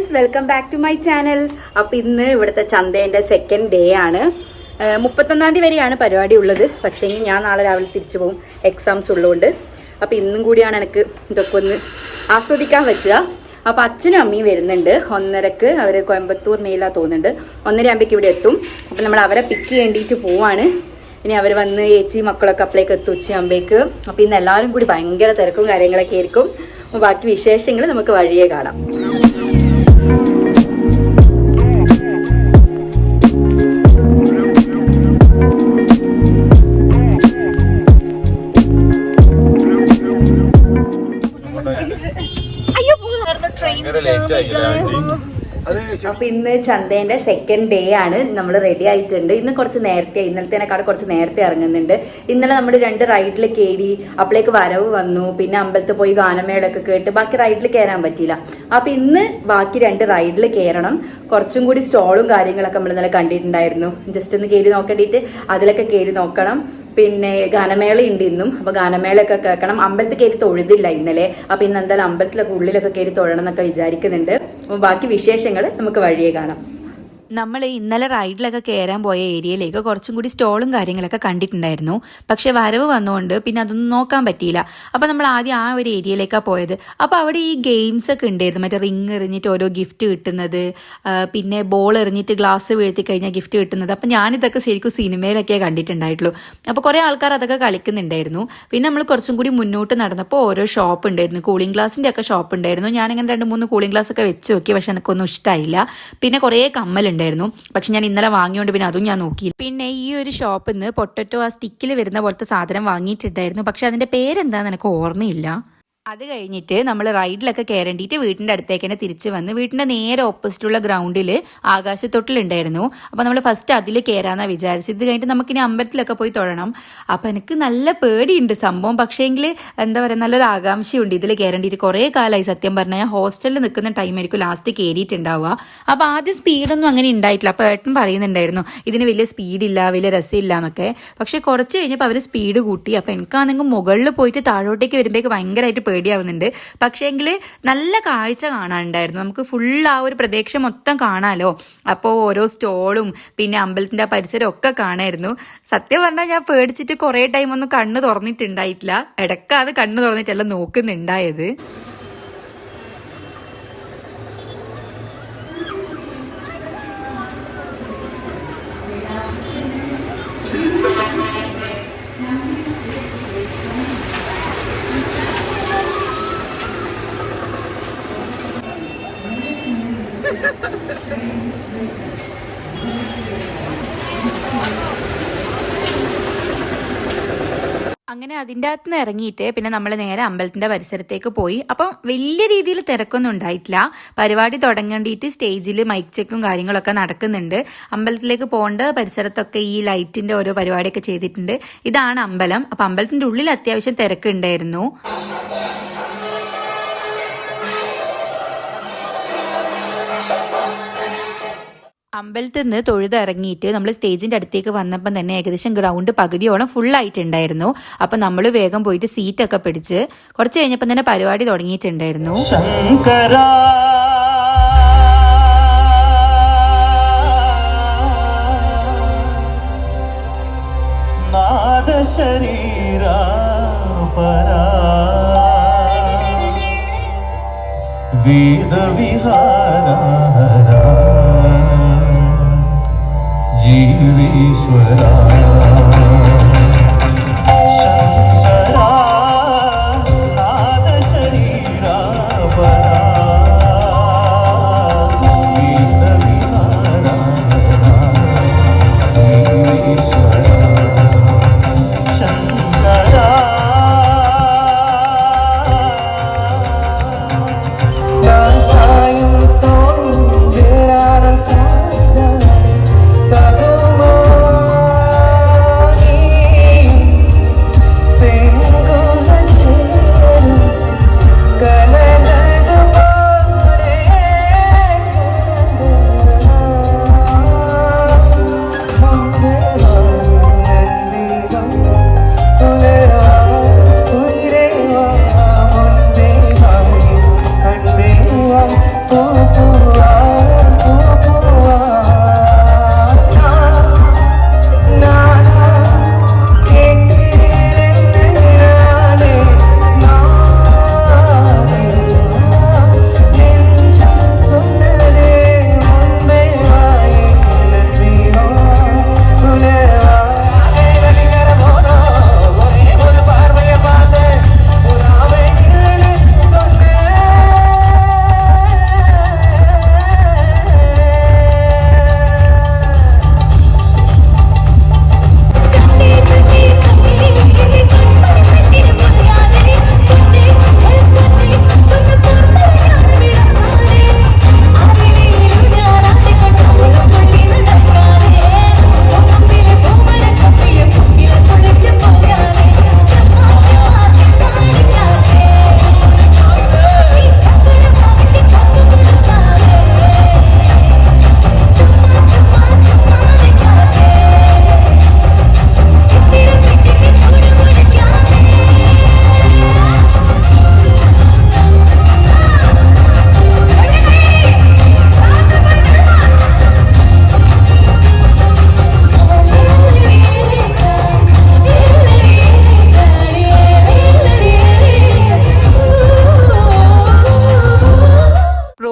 Guys, welcome back to my channel. അപ്പോൾ ഇന്ന് ഇവിടുത്തെ ചന്തേൻ്റെ സെക്കൻഡ് ഡേ ആണ്. 31 തീയതി വരെയാണ് പരിപാടി ഉള്ളത്. പക്ഷേ ഞാൻ നാളെ രാവിലെ തിരിച്ചു പോകും, എക്സാംസ് ഉള്ളതുകൊണ്ട്. അപ്പോൾ ഇന്നും കൂടിയാണ് എനിക്ക് ഇതൊക്കെ ഒന്ന് ആസ്വദിക്കാൻ പറ്റുക. അപ്പോൾ അച്ഛനും അമ്മയും വരുന്നുണ്ട്. 1:30 അവർ കോയമ്പത്തൂർ മെയിലാണ് തോന്നുന്നുണ്ട്. 1:30 ഇവിടെ എത്തും. അപ്പോൾ നമ്മൾ അവരെ പിക്ക് ചെയ്യേണ്ടിയിട്ട് പോവാണ്. ഇനി അവർ വന്ന് ചേച്ചി മക്കളൊക്കെ അപ്പളേക്ക് എത്തും ഉച്ചയാകുമ്പോഴേക്ക്. അപ്പോൾ ഇന്ന് എല്ലാവരും കൂടി ഭയങ്കര തിരക്കും കാര്യങ്ങളൊക്കെ ആയിരിക്കും. അപ്പോൾ ബാക്കി വിശേഷങ്ങൾ നമുക്ക് വഴിയേ കാണാം. അപ്പൊ ഇന്ന് ചന്തേന്റെ സെക്കൻഡ് ഡേ ആണ്. നമ്മൾ റെഡി ആയിട്ടുണ്ട്. ഇന്ന് കുറച്ച് നേരത്തെ, ഇന്നലത്തേനെക്കാട് കുറച്ച് നേരത്തെ ഇറങ്ങുന്നുണ്ട്. ഇന്നലെ നമ്മൾ 2 റൈഡിൽ കയറി, അപ്പോഴേക്ക് വരവ് വന്നു. പിന്നെ അമ്പലത്തിൽ പോയി ഗാനമേളൊക്കെ കേട്ട് ബാക്കി റൈഡിൽ കയറാൻ പറ്റിയില്ല. അപ്പൊ ഇന്ന് ബാക്കി 2 റൈഡിൽ കയറണം. കുറച്ചും കൂടി സ്റ്റോളും കാര്യങ്ങളൊക്കെ നമ്മൾ ഇന്നലെ കണ്ടിട്ടുണ്ടായിരുന്നു. ജസ്റ്റ് ഒന്ന് കയറി നോക്കേണ്ടിയിട്ട് അതിലൊക്കെ കയറി നോക്കണം. പിന്നെ ഗാനമേള ഉണ്ട് ഇന്നും. അപ്പോൾ ഗാനമേളയൊക്കെ കേൾക്കണം. അമ്പലത്തിൽ കയറി തൊഴുതില്ല ഇന്നലെ. അപ്പോൾ ഇന്ന് എന്തായാലും അമ്പലത്തിലൊക്കെ ഉള്ളിലൊക്കെ കയറി തൊഴണം എന്നൊക്കെ വിചാരിക്കുന്നുണ്ട്. അപ്പോൾ ബാക്കി വിശേഷങ്ങൾ നമുക്ക് വഴിയേ കാണാം. നമ്മൾ ഇന്നലെ റൈഡിലൊക്കെ കയറാൻ പോയ ഏരിയയിലേക്ക് കുറച്ചും കൂടി സ്റ്റോളും കാര്യങ്ങളൊക്കെ കണ്ടിട്ടുണ്ടായിരുന്നു. പക്ഷെ വരവ് വന്നുകൊണ്ട് പിന്നെ അതൊന്നും നോക്കാൻ പറ്റിയില്ല. അപ്പോൾ നമ്മൾ ആദ്യം ആ ഒരു ഏരിയയിലേക്കാണ് പോയത്. അപ്പോൾ അവിടെ ഈ ഗെയിംസ് ഒക്കെ ഉണ്ടായിരുന്നു. മറ്റേ റിങ് എറിഞ്ഞിട്ട് ഓരോ ഗിഫ്റ്റ് കിട്ടുന്നത്, പിന്നെ ബോൾ എറിഞ്ഞിട്ട് ഗ്ലാസ് വീഴ്ത്തി കഴിഞ്ഞാൽ ഗിഫ്റ്റ് കിട്ടുന്നത്. അപ്പോൾ ഞാനിതൊക്കെ ശരിക്കും സിനിമയിലൊക്കെ കണ്ടിട്ടുണ്ടായിട്ടുള്ളൂ. അപ്പോൾ കുറേ ആൾക്കാർ അതൊക്കെ കളിക്കുന്നുണ്ടായിരുന്നു. പിന്നെ നമ്മൾ കുറച്ചും കൂടി മുന്നോട്ട് നടന്നപ്പോൾ ഓരോ ഷോപ്പ് ഉണ്ടായിരുന്നു. കൂളിംഗ് ഗ്ലാസിൻ്റെ ഒക്കെ ഷോപ്പ് ഉണ്ടായിരുന്നു. ഞാനിങ്ങനെ 2-3 കൂളിംഗ് ഗ്ലാസ് ഒക്കെ വെച്ച് നോക്കി. പക്ഷെ എനിക്കൊന്നും ഇഷ്ടമായില്ല. പിന്നെ കുറേ കമ്മലുണ്ടായിരുന്നു. പക്ഷെ ഞാൻ ഇന്നലെ വാങ്ങിയോണ്ട് പിന്നെ അതും ഞാൻ നോക്കിയില്ല. പിന്നെ ഈ ഒരു ഷോപ്പിൽ നിന്ന് പൊട്ടറ്റോ ആ സ്റ്റിക്കിൽ വരുന്ന പോലത്തെ സാധനം വാങ്ങിയിട്ടുണ്ടായിരുന്നു. പക്ഷെ അതിന്റെ പേരെന്താന്ന് എനിക്ക് ഓർമ്മയില്ല. അത് കഴിഞ്ഞിട്ട് നമ്മൾ റൈഡിലൊക്കെ കയറേണ്ടിയിട്ട് വീട്ടിൻ്റെ അടുത്തേക്ക് തന്നെ തിരിച്ച് വന്ന് വീട്ടിൻ്റെ നേരെ ഓപ്പോസിറ്റുള്ള ഗ്രൗണ്ടിൽ ആകാശത്തൊട്ടിലുണ്ടായിരുന്നു. അപ്പോൾ നമ്മൾ ഫസ്റ്റ് അതിൽ കയറാമെന്നാണ് വിചാരിച്ചത്. ഇത് കഴിഞ്ഞിട്ട് നമുക്കിനി അമ്പലത്തിലൊക്കെ പോയി തൊഴണം. അപ്പോൾ എനിക്ക് നല്ല പേടിയുണ്ട് സംഭവം. പക്ഷേങ്കിൽ എന്താ പറയുക, നല്ലൊരു ആകാംക്ഷയുണ്ട് ഇതിൽ കയറേണ്ടിയിട്ട്. കുറേ കാലമായി സത്യം പറഞ്ഞാൽ. ഞാൻ ഹോസ്റ്റലിൽ നിൽക്കുന്ന ടൈമായിരിക്കും ലാസ്റ്റ് കയറിയിട്ടുണ്ടാവുക. അപ്പോൾ ആദ്യം സ്പീഡൊന്നും അങ്ങനെ ഉണ്ടായിട്ടില്ല. അപ്പോൾ ഏട്ടൻ പറയുന്നുണ്ടായിരുന്നു ഇതിന് വലിയ സ്പീഡില്ല, വലിയ രസമില്ല എന്നൊക്കെ. പക്ഷേ കുറച്ച് കഴിഞ്ഞപ്പോൾ അവർ സ്പീഡ് കൂട്ടി. അപ്പോൾ എനിക്കാണെങ്കിൽ മുകളിൽ പോയിട്ട് താഴോട്ടേക്ക് വരുമ്പോഴേക്ക് ഭയങ്കരമായിട്ട് പേടിയാവുന്നുണ്ട്. പക്ഷേങ്കിൽ നല്ല കാഴ്ച കാണാനുണ്ടായിരുന്നു. നമുക്ക് ഫുൾ ആ ഒരു പ്രദേശം മൊത്തം കാണാമല്ലോ. അപ്പോൾ ഓരോ സ്റ്റോളും പിന്നെ അമ്പലത്തിൻ്റെ ആ പരിസരം ഒക്കെ കാണായിരുന്നു. സത്യം പറഞ്ഞാൽ ഞാൻ പേടിച്ചിട്ട് കുറേ ടൈം ഒന്നും കണ്ണ് തുറന്നിട്ടുണ്ടായിട്ടില്ല. ഇടയ്ക്കാണ് കണ്ണ് തുറന്നിട്ടല്ല നോക്കുന്നുണ്ടായത്. അങ്ങനെ അതിൻ്റെ അകത്ത് നിന്ന് ഇറങ്ങിയിട്ട് പിന്നെ നമ്മൾ നേരെ അമ്പലത്തിൻ്റെ പരിസരത്തേക്ക് പോയി. അപ്പം വലിയ രീതിയിൽ തിരക്കൊന്നും ഉണ്ടായിട്ടില്ല. പരിപാടി തുടങ്ങേണ്ടിയിട്ട് സ്റ്റേജിൽ മൈക്ക് ചെക്കും കാര്യങ്ങളൊക്കെ നടക്കുന്നുണ്ട്. അമ്പലത്തിലേക്ക് പോകേണ്ട പരിസരത്തൊക്കെ ഈ ലൈറ്റിൻ്റെ ഓരോ പരിപാടിയൊക്കെ ചെയ്തിട്ടുണ്ട്. ഇതാണ് അമ്പലം. അപ്പം അമ്പലത്തിൻ്റെ ഉള്ളിൽ അത്യാവശ്യം തിരക്കുണ്ടായിരുന്നു. അമ്പലത്തിൽ നിന്ന് തൊഴുതിറങ്ങിയിട്ട് നമ്മൾ സ്റ്റേജിൻ്റെ അടുത്തേക്ക് വന്നപ്പം തന്നെ ഏകദേശം ഗ്രൗണ്ട് പകുതിയോളം ഫുള്ളായിട്ടുണ്ടായിരുന്നു. അപ്പം നമ്മൾ വേഗം പോയിട്ട് സീറ്റൊക്കെ പിടിച്ച് കുറച്ച് കഴിഞ്ഞപ്പം തന്നെ പരിപാടി തുടങ്ങിയിട്ടുണ്ടായിരുന്നു. जीवेश्वरा शंकरा नाद शरीरा परा वीर विहारा जीवेश्वरा शंकरा सायं तो मेरा रसा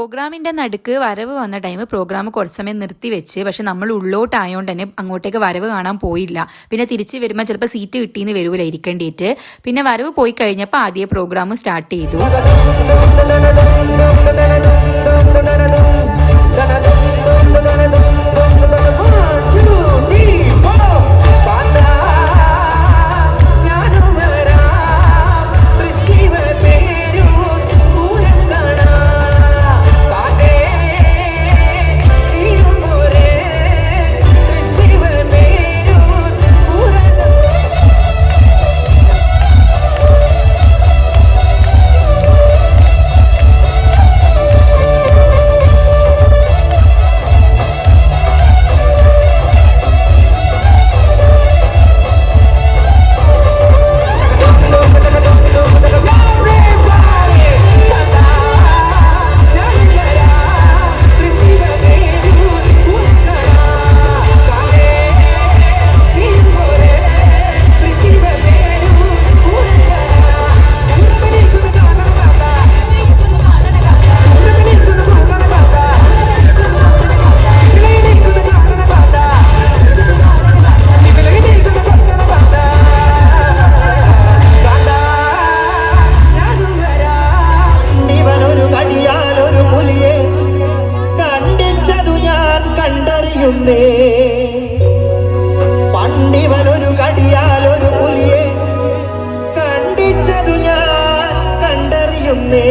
പ്രോഗ്രാമിൻ്റെ നടുക്ക് വരവ് വന്ന ടൈം പ്രോഗ്രാം കുറച്ച് സമയം നിർത്തി വെച്ച്, പക്ഷെ നമ്മൾ ഉള്ളോട്ടായതുകൊണ്ട് തന്നെ അങ്ങോട്ടേക്ക് വരവ് കാണാൻ പോയില്ല. പിന്നെ തിരിച്ച് വരുമ്പോൾ ചിലപ്പോൾ സീറ്റ് കിട്ടിയെന്ന് വരൂല ഇരിക്കേണ്ടിയിട്ട്. പിന്നെ വരവ് പോയി കഴിഞ്ഞപ്പോൾ ആദ്യം പ്രോഗ്രാം സ്റ്റാർട്ട് ചെയ്തു. പണ്ടിവനൊരു കടിയാലൊരു പുലിയെ കണ്ടിച്ചതു ഞാൻ കണ്ടറിയുന്നേ.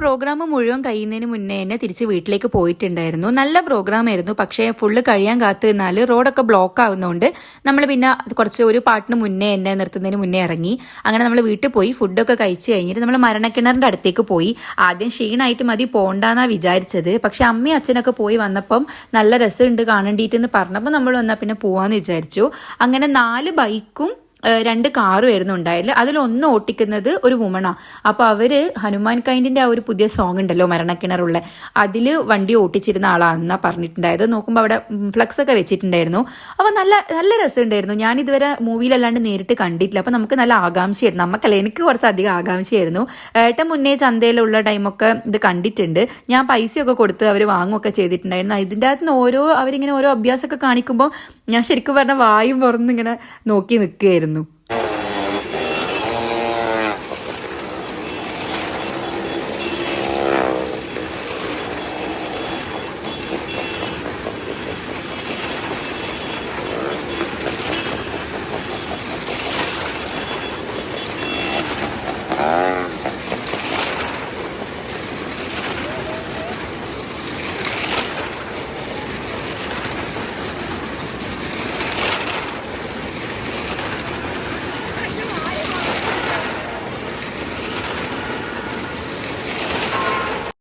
പ്രോഗ്രാം മുഴുവൻ കഴിയുന്നതിന് മുന്നേ തന്നെ തിരിച്ച് വീട്ടിലേക്ക് പോയിട്ടുണ്ടായിരുന്നു. നല്ല പ്രോഗ്രാം ആയിരുന്നു. പക്ഷേ ഫുള്ള് കഴിയാൻ കാത്തു നിന്നാൽ റോഡൊക്കെ ബ്ലോക്ക് ആവുന്നതുകൊണ്ട് നമ്മൾ പിന്നെ കുറച്ച് ഒരു പാട്ടിന് മുന്നേ തന്നെ നിർത്തുന്നതിന് മുന്നേ ഇറങ്ങി. അങ്ങനെ നമ്മൾ വീട്ടിൽ പോയി ഫുഡൊക്കെ കഴിച്ച് കഴിഞ്ഞിട്ട് നമ്മൾ മരണക്കിണറിൻ്റെ അടുത്തേക്ക് പോയി. ആദ്യം ക്ഷീണമായിട്ട് മതി പോകണ്ടെന്നാണ് വിചാരിച്ചത്. പക്ഷെ അമ്മയും അച്ഛനൊക്കെ പോയി വന്നപ്പം നല്ല രസമുണ്ട് കാണേണ്ടിയിട്ടെന്ന് പറഞ്ഞപ്പോൾ നമ്മൾ വന്നാൽ പിന്നെ പോവാമെന്ന് വിചാരിച്ചു. അങ്ങനെ 4 ബൈക്കും 2 കാറും ആയിരുന്നു ഉണ്ടായില്ല. അതിലൊന്ന് ഓട്ടിക്കുന്നത് ഒരു വുമണാണ്. അപ്പോൾ അവര് ഹനുമാൻ കൈൻഡിന്റെ ആ ഒരു പുതിയ സോങ് ഉണ്ടല്ലോ മരണക്കിണറുള്ള, അതിൽ വണ്ടി ഓട്ടിച്ചിരുന്ന ആളാണെന്നാ പറഞ്ഞിട്ടുണ്ടായത്. നോക്കുമ്പോൾ അവിടെ ഫ്ലക്സ് ഒക്കെ വെച്ചിട്ടുണ്ടായിരുന്നു. അപ്പോൾ നല്ല നല്ല രസമുണ്ടായിരുന്നു. ഞാൻ ഇതുവരെ മൂവിയിലല്ലാണ്ട് നേരിട്ട് കണ്ടിട്ടില്ല. അപ്പോൾ നമുക്ക് നല്ല ആകാംക്ഷയായിരുന്നു. നമുക്കല്ല, എനിക്ക് കുറച്ചധികം ആകാംക്ഷയായിരുന്നു. ഏട്ടൻ മുന്നേ ചന്തയിലുള്ള ടൈമൊക്കെ ഇത് കണ്ടിട്ടുണ്ട്. ഞാൻ പൈസയൊക്കെ കൊടുത്ത് അവർ വാങ്ങുകയൊക്കെ ചെയ്തിട്ടുണ്ടായിരുന്നു. ഇതിൻ്റെ അകത്ത് നിന്ന് അവരിങ്ങനെ ഓരോ അഭ്യാസമൊക്കെ കാണിക്കുമ്പോൾ ഞാൻ ശരിക്കും പറഞ്ഞ വായും പുറന്നിങ്ങനെ നോക്കി നിൽക്കുകയായിരുന്നു.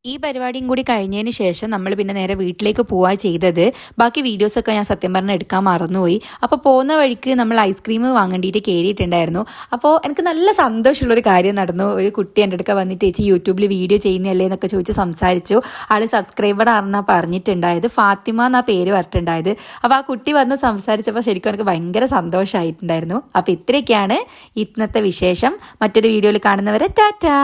ഈ പരിപാടിയും കൂടി കഴിഞ്ഞതിന് ശേഷം നമ്മൾ പിന്നെ നേരെ വീട്ടിലേക്ക് പോവുക ചെയ്തത്. ബാക്കി വീഡിയോസൊക്കെ ഞാൻ സത്യം പറഞ്ഞാൽ എടുക്കാൻ മറന്നുപോയി. അപ്പോൾ പോകുന്ന വഴിക്ക് നമ്മൾ ഐസ്ക്രീം വാങ്ങേണ്ടിയിട്ട് കയറിയിട്ടുണ്ടായിരുന്നു. അപ്പോൾ എനിക്ക് നല്ല സന്തോഷമുള്ളൊരു കാര്യം നടന്നു. ഒരു കുട്ടി എൻ്റെ അടുക്ക വന്നിട്ട് ചേച്ചി യൂട്യൂബിൽ വീഡിയോ ചെയ്യുന്നതല്ലേ എന്നൊക്കെ ചോദിച്ച് സംസാരിച്ചു. ആൾ സബ്സ്ക്രൈബർ ആണെന്നാണ് പറഞ്ഞിട്ടുണ്ടായത്. ഫാത്തിമ എന്നാ പേര് പറഞ്ഞിട്ടുണ്ടായത്. അപ്പോൾ ആ കുട്ടി വന്ന് സംസാരിച്ചപ്പോൾ ശരിക്കും എനിക്ക് ഭയങ്കര സന്തോഷമായിട്ടുണ്ടായിരുന്നു. അപ്പോൾ ഇത്രയൊക്കെയാണ് ഇന്നത്തെ വിശേഷം. മറ്റൊരു വീഡിയോയിൽ കാണുന്നവരെ ടാറ്റാ.